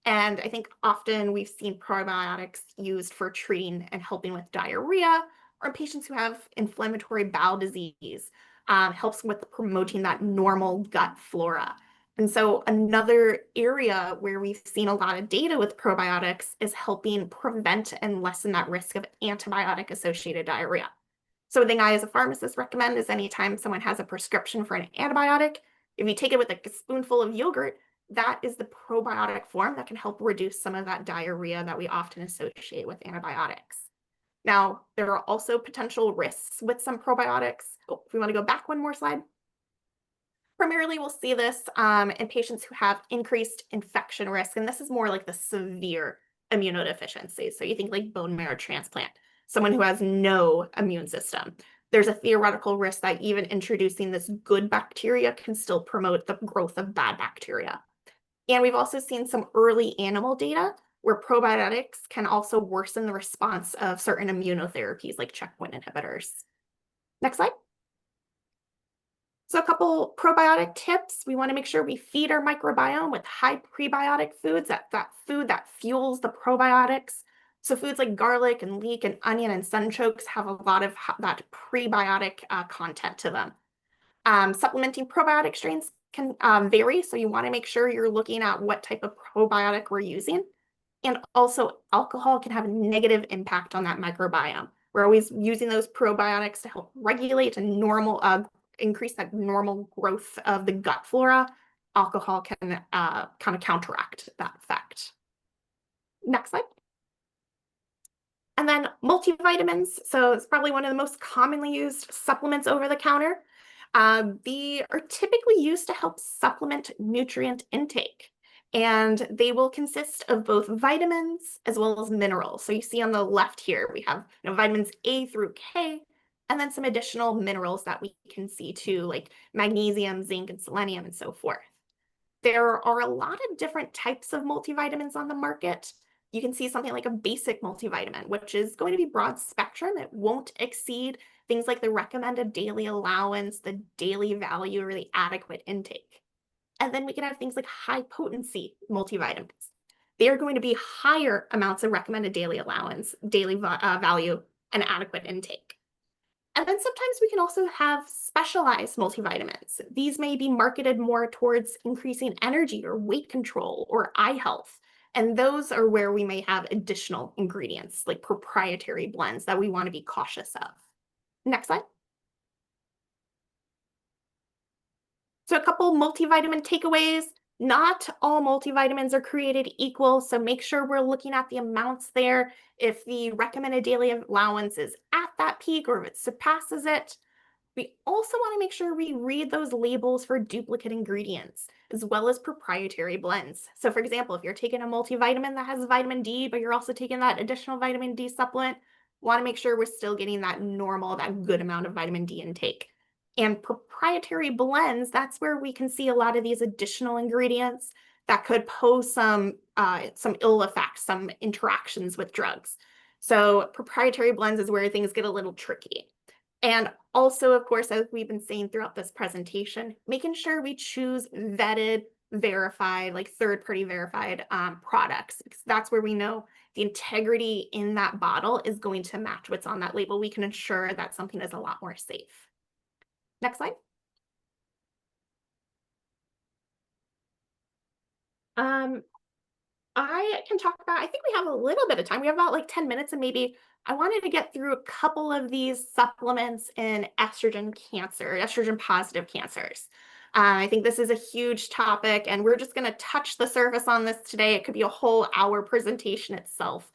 And I think often we've seen probiotics used for treating and helping with diarrhea or in patients who have inflammatory bowel disease. Helps with promoting that normal gut flora. And so another area where we've seen a lot of data with probiotics is helping prevent and lessen that risk of antibiotic-associated diarrhea. So one thing I as a pharmacist recommend is anytime someone has a prescription for an antibiotic, if you take it with a spoonful of yogurt, that is the probiotic form that can help reduce some of that diarrhea that we often associate with antibiotics. Now, there are also potential risks with some probiotics. Oh, if we want to go back one more slide. Primarily, we'll see this in patients who have increased infection risk, and this is more like the severe immunodeficiency. So you think like bone marrow transplant, someone who has no immune system. There's a theoretical risk that even introducing this good bacteria can still promote the growth of bad bacteria. And we've also seen some early animal data where probiotics can also worsen the response of certain immunotherapies like checkpoint inhibitors. Next slide. So a couple probiotic tips. We want to make sure we feed our microbiome with high prebiotic foods, that food that fuels the probiotics. So foods like garlic and leek and onion and sunchokes have a lot of that prebiotic content to them. Supplementing probiotic strains can vary, so you want to make sure you're looking at what type of probiotic we're using. And also, alcohol can have a negative impact on that microbiome. We're always using those probiotics to help regulate and increase that normal growth of the gut flora. Alcohol can kind of counteract that effect. Next slide. And then multivitamins. So it's probably one of the most commonly used supplements over the counter. They are typically used to help supplement nutrient intake. And they will consist of both vitamins as well as minerals. So you see on the left here, we have vitamins A through K, and then some additional minerals that we can see too, like magnesium, zinc, and selenium, and so forth. There are a lot of different types of multivitamins on the market. You can see something like a basic multivitamin, which is going to be broad spectrum. It won't exceed things like the recommended daily allowance, the daily value, or the adequate intake. And then we can have things like high potency multivitamins. They are going to be higher amounts of recommended daily allowance, daily value, and adequate intake. And then sometimes we can also have specialized multivitamins. These may be marketed more towards increasing energy or weight control or eye health. And those are where we may have additional ingredients like proprietary blends that we want to be cautious of. Next slide. So a couple multivitamin takeaways. Not all multivitamins are created equal, so make sure we're looking at the amounts there. If the recommended daily allowance is at that peak or if it surpasses it. We also want to make sure we read those labels for duplicate ingredients, as well as proprietary blends. So for example, if you're taking a multivitamin that has vitamin D, but you're also taking that additional vitamin D supplement, want to make sure we're still getting that normal, that good amount of vitamin D intake. And proprietary blends, that's where we can see a lot of these additional ingredients that could pose some ill effects, some interactions with drugs. So proprietary blends is where things get a little tricky. And also, of course, as we've been saying throughout this presentation, making sure we choose vetted, verified, like third-party verified products, because that's where we know the integrity in that bottle is going to match what's on that label. We can ensure that something is a lot more safe. Next slide. I can talk about, I think we have a little bit of time. We have about like 10 minutes, and maybe I wanted to get through a couple of these supplements in estrogen cancer, estrogen positive cancers. I think this is a huge topic, and we're just going to touch the surface on this today. It could be a whole hour presentation itself,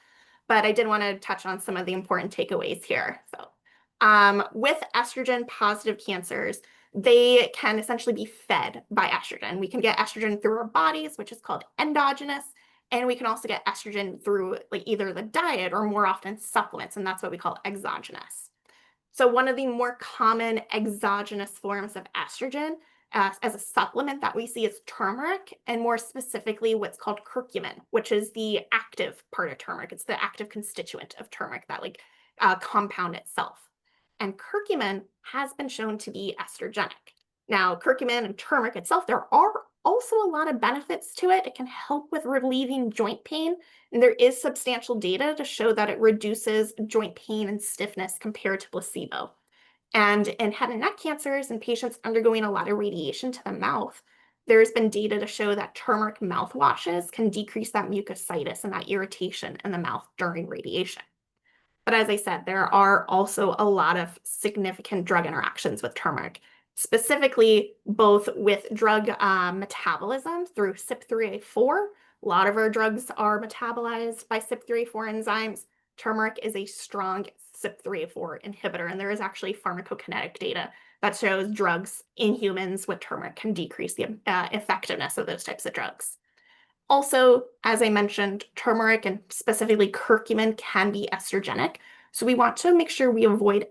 but I did want to touch on some of the important takeaways here. So with estrogen positive cancers, they can essentially be fed by estrogen. We can get estrogen through our bodies, which is called endogenous, and we can also get estrogen through like either the diet or more often supplements, and that's what we call exogenous. So one of the more common exogenous forms of estrogen as a supplement that we see is turmeric, and more specifically what's called curcumin, which is the active part of turmeric. It's the active constituent of turmeric, that like compound itself. And curcumin has been shown to be estrogenic. Now, curcumin and turmeric itself, there are also a lot of benefits to it. It can help with relieving joint pain, and there is substantial data to show that it reduces joint pain and stiffness compared to placebo. And in head and neck cancers and patients undergoing a lot of radiation to the mouth, there's been data to show that turmeric mouthwashes can decrease that mucositis and that irritation in the mouth during radiation. But as I said, there are also a lot of significant drug interactions with turmeric, specifically both with drug metabolism through CYP3A4. A lot of our drugs are metabolized by CYP3A4 enzymes. Turmeric is a strong CYP3A4 inhibitor, and there is actually pharmacokinetic data that shows drugs in humans with turmeric can decrease the effectiveness of those types of drugs. Also, as I mentioned, turmeric and specifically curcumin can be estrogenic. So we want to make sure we avoid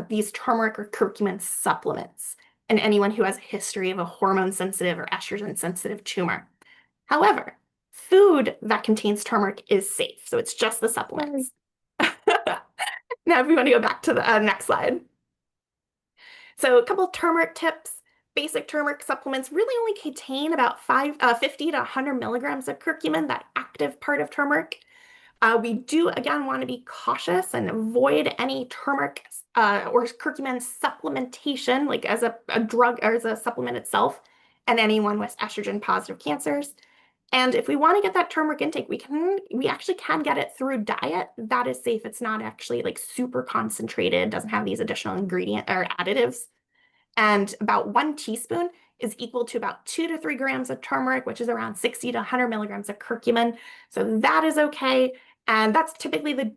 these turmeric or curcumin supplements in anyone who has a history of a hormone-sensitive or estrogen-sensitive tumor. However, food that contains turmeric is safe, so it's just the supplements. Now, if we want to go back to the next slide. So a couple of turmeric tips. Basic turmeric supplements really only contain about 50 to 100 milligrams of curcumin, that active part of turmeric. We do, again, want to be cautious and avoid any turmeric or curcumin supplementation, like as a drug or as a supplement itself, and anyone with estrogen-positive cancers. And if we want to get that turmeric intake, we actually can get it through diet. That is safe. It's not actually like super concentrated, doesn't have these additional ingredients or additives. And about 1 teaspoon is equal to about 2 to 3 grams of turmeric, which is around 60 to 100 milligrams of curcumin. So that is okay. And that's typically the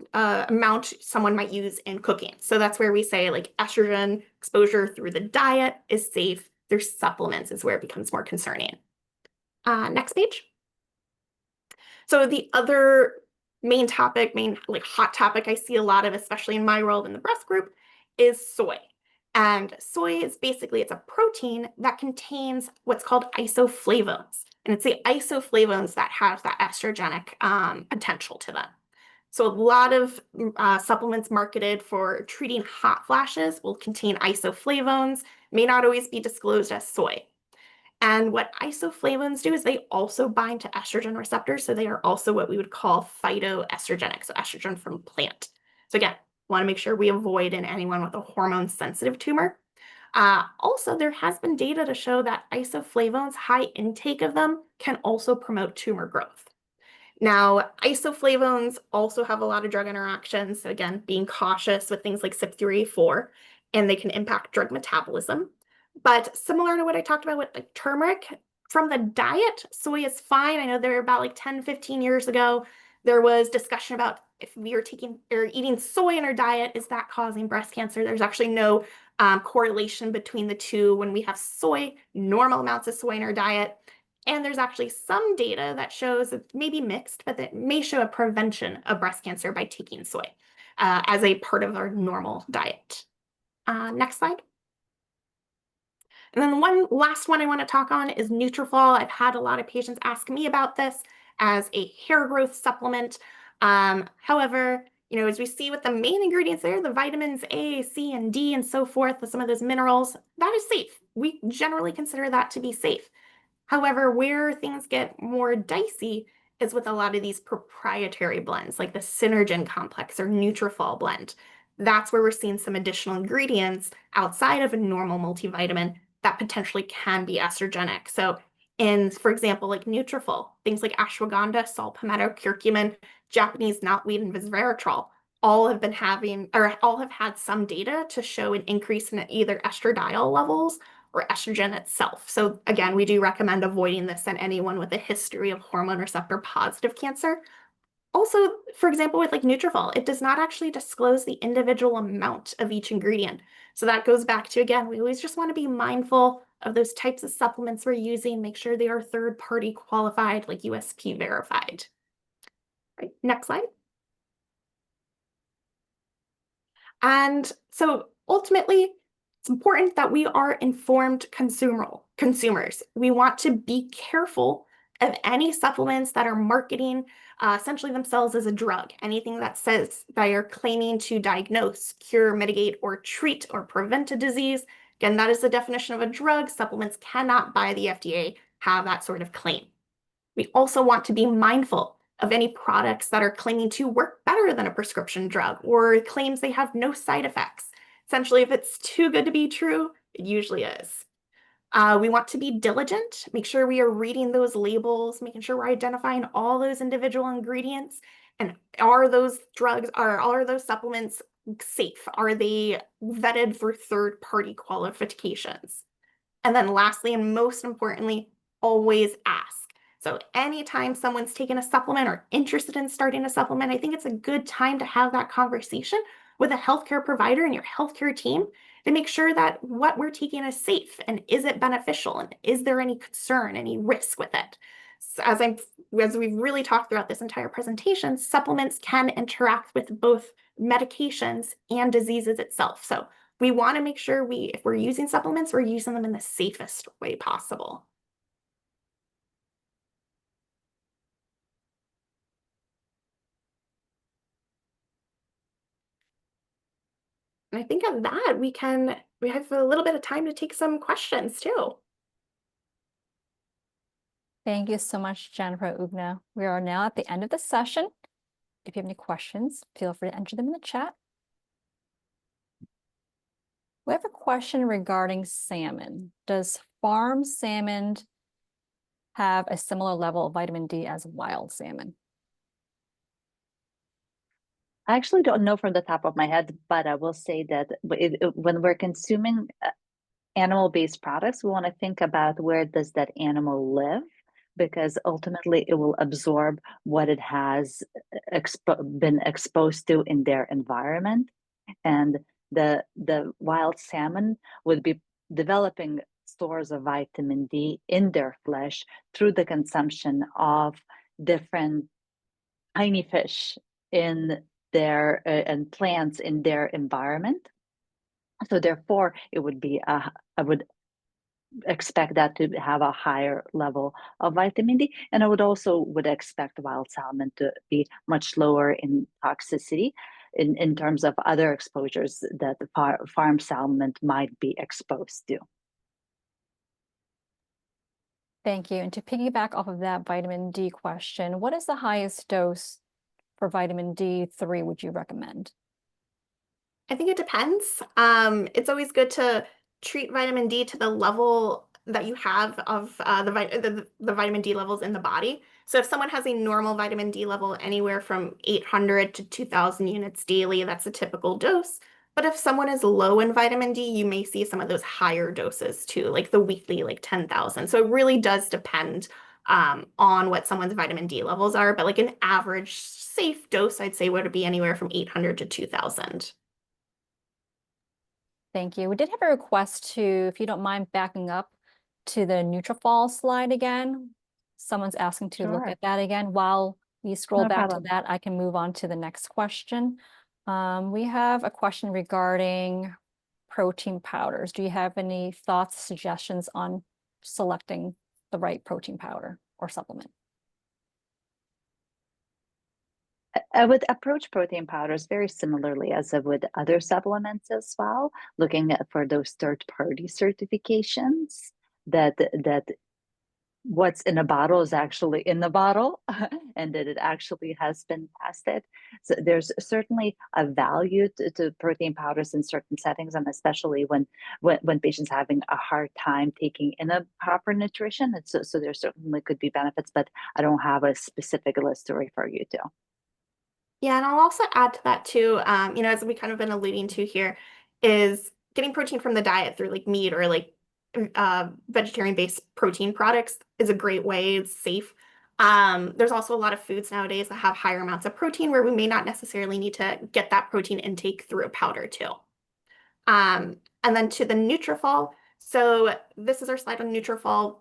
amount someone might use in cooking. So that's where we say like estrogen exposure through the diet is safe. Through supplements is where it becomes more concerning. Next page. So the other main topic, like hot topic I see a lot of, especially in my world in the breast group, is soy. And soy is basically, it's a protein that contains what's called isoflavones. And it's the isoflavones that have that estrogenic potential to them. So a lot of supplements marketed for treating hot flashes will contain isoflavones, may not always be disclosed as soy. And what isoflavones do is they also bind to estrogen receptors. So they are also what we would call phytoestrogenic, so estrogen from plant. So again, want to make sure we avoid in anyone with a hormone-sensitive tumor. Also, there has been data to show that isoflavones, high intake of them, can also promote tumor growth. Now, isoflavones also have a lot of drug interactions. So again, being cautious with things like CYP3A4, and they can impact drug metabolism. But similar to what I talked about with like turmeric, from the diet, soy is fine. I know there were about like 10, 15 years ago, there was discussion about if we are taking or eating soy in our diet, is that causing breast cancer? There's actually no correlation between the two when we have soy, normal amounts of soy in our diet. And there's actually some data that shows it may be mixed, but that may show a prevention of breast cancer by taking soy as a part of our normal diet. Next slide. And then one last one I want to talk on is Nutrafol. I've had a lot of patients ask me about this as a hair growth supplement. However, as we see with the main ingredients there, the vitamins A, C, and D, and so forth, with some of those minerals, that is safe. We generally consider that to be safe. However, where things get more dicey is with a lot of these proprietary blends, like the Synergen complex or Nutrafol blend. That's where we're seeing some additional ingredients outside of a normal multivitamin that potentially can be estrogenic. So for example, like Nutrafol, things like ashwagandha, saw palmetto, curcumin, Japanese knotweed, and resveratrol all have had some data to show an increase in either estradiol levels or estrogen itself. So again, we do recommend avoiding this in anyone with a history of hormone receptor positive cancer. Also, for example, with like Nutrafol, it does not actually disclose the individual amount of each ingredient. So that goes back to, again, we always just want to be mindful of those types of supplements we're using, make sure they are third-party qualified, like USP verified. Right, next slide. And so ultimately, it's important that we are informed consumers. We want to be careful of any supplements that are marketing essentially themselves as a drug. Anything that says they are claiming to diagnose, cure, mitigate, or treat or prevent a disease. Again, that is the definition of a drug. Supplements cannot, by the FDA, have that sort of claim. We also want to be mindful of any products that are claiming to work better than a prescription drug or claims they have no side effects. Essentially, if it's too good to be true, it usually is. We want to be diligent, make sure we are reading those labels, making sure we're identifying all those individual ingredients. And are those supplements safe? Are they vetted for third-party qualifications? And then lastly, and most importantly, always ask. So anytime someone's taking a supplement or interested in starting a supplement, I think it's a good time to have that conversation with a healthcare provider and your healthcare team to make sure that what we're taking is safe and is it beneficial and is there any concern, any risk with it. So as we've really talked throughout this entire presentation, supplements can interact with both medications and diseases itself. So we want to make sure if we're using supplements, we're using them in the safest way possible. And I think of that, we have a little bit of time to take some questions too. Thank you so much, Jennifer, Ugne. We are now at the end of the session. If you have any questions, feel free to enter them in the chat. We have a question regarding salmon. Does farm salmon have a similar level of vitamin D as wild salmon? I actually don't know from the top of my head, but I will say that when we're consuming animal-based products, we want to think about where does that animal live, because ultimately it will absorb what it has been exposed to in their environment. And the wild salmon would be developing stores of vitamin D in their flesh through the consumption of different tiny fish in their and plants in their environment. So therefore, it would be I would expect that to have a higher level of vitamin D, and I would expect wild salmon to be much lower in toxicity in terms of other exposures that the farm salmon might be exposed to. Thank you. And to piggyback off of that vitamin D question, what is the highest dose for vitamin D3 would you recommend? I think it depends. It's always good to treat vitamin D to the level that you have of the vitamin D levels in the body. So if someone has a normal vitamin D level anywhere from 800 to 2,000 units daily, that's a typical dose. But if someone is low in vitamin D, you may see some of those higher doses too, like the weekly, like 10,000. So it really does depend on what someone's vitamin D levels are. But like an average safe dose, I'd say would be anywhere from 800 to 2,000. Thank you. We did have a request to, if you don't mind backing up to the Nutrafol slide again. Someone's asking to look at that again. While we scroll back to that, I can move on to the next question. We have a question regarding protein powders. Do you have any thoughts, suggestions on selecting the right protein powder or supplement? I would approach protein powders very similarly as I would other supplements as well, looking for those third-party certifications that what's in a bottle is actually in the bottle and that it actually has been tested. So there's certainly a value to protein powders in certain settings, and especially when patients are having a hard time taking in a proper nutrition. So there certainly could be benefits, but I don't have a specific list to refer you to. Yeah, and I'll also add to that too, as we kind of been alluding to here, is getting protein from the diet through like meat or like vegetarian-based protein products is a great way. It's safe. There's also a lot of foods nowadays that have higher amounts of protein where we may not necessarily need to get that protein intake through a powder too. And then to the Nutrafol. So this is our slide on Nutrafol.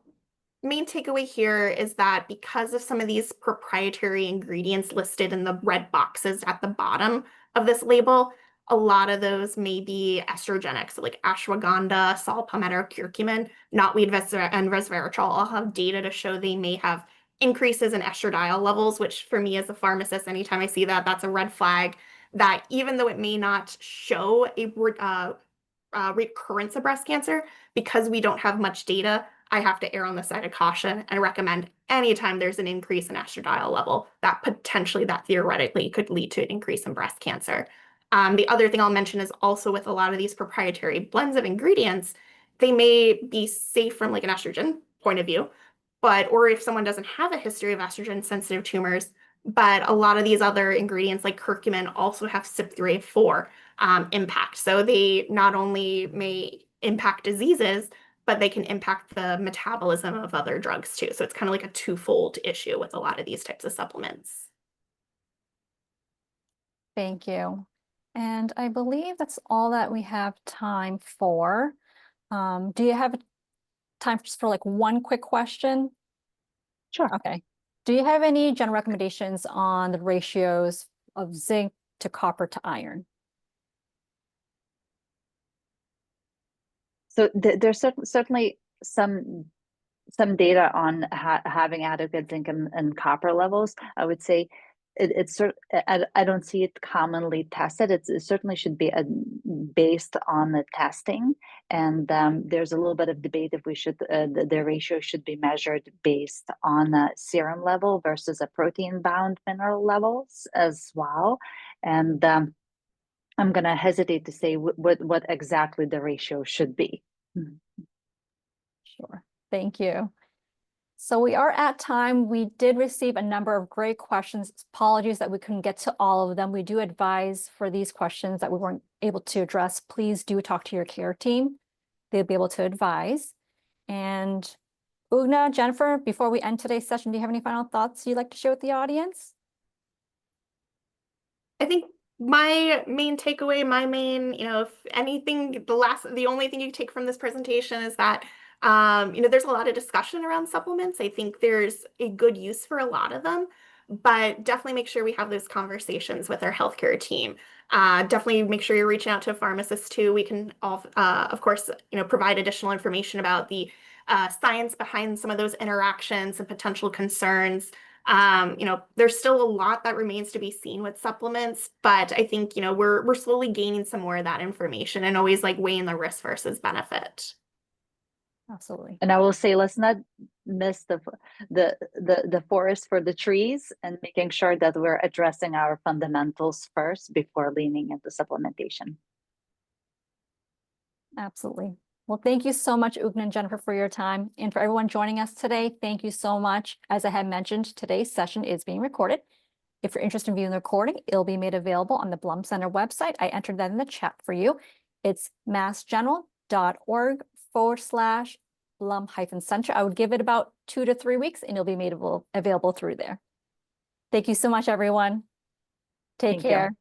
Main takeaway here is that because of some of these proprietary ingredients listed in the red boxes at the bottom of this label, a lot of those may be estrogenic, so like ashwagandha, saw palmetto, curcumin, knotweed, and resveratrol all have data to show they may have increases in estradiol levels, which for me as a pharmacist, anytime I see that, that's a red flag that even though it may not show a recurrence of breast cancer, because we don't have much data, I have to err on the side of caution and recommend anytime there's an increase in estradiol level that potentially that theoretically could lead to an increase in breast cancer. The other thing I'll mention is also with a lot of these proprietary blends of ingredients, they may be safe from like an estrogen point of view, or if someone doesn't have a history of estrogen sensitive tumors, but a lot of these other ingredients like curcumin also have CYP3A4 impact. So they not only may impact diseases, but they can impact the metabolism of other drugs too. So it's kind of like a twofold issue with a lot of these types of supplements. Thank you. And I believe that's all that we have time for. Do you have time just for like one quick question? Sure. Okay. Do you have any general recommendations on the ratios of zinc to copper to iron? So there's certainly some data on having adequate zinc and copper levels. I would say I don't see it commonly tested. It certainly should be based on the testing, and there's a little bit of debate if we should the ratio should be measured based on a serum level versus a protein-bound mineral levels as well. And I'm going to hesitate to say what exactly the ratio should be. Sure. Thank you. So we are at time. We did receive a number of great questions. Apologies that we couldn't get to all of them. We do advise for these questions that we weren't able to address, please do talk to your care team. They'll be able to advise. And Ugne, Jennifer, before we end today's session, do you have any final thoughts you'd like to share with the audience? I think my main takeaway, if anything, the only thing you take from this presentation is that, there's a lot of discussion around supplements. I think there's a good use for a lot of them, but definitely make sure we have those conversations with our healthcare team. Definitely make sure you're reaching out to a pharmacist too. We can, of course, provide additional information about the science behind some of those interactions and potential concerns. There's still a lot that remains to be seen with supplements, but I think, we're slowly gaining some more of that information and always like weighing the risk versus benefit. Absolutely. And I will say, let's not miss the forest for the trees, and making sure that we're addressing our fundamentals first before leaning into supplementation. Absolutely. Well, thank you so much, Ugne and Jennifer, for your time. And for everyone joining us today, thank you so much. As I had mentioned, today's session is being recorded. If you're interested in viewing the recording, it'll be made available on the Blum Center website. I entered that in the chat for you. It's massgeneral.org/Blum-Center. I would give it about 2 to 3 weeks and it'll be made available through there. Thank you so much, everyone. Take care.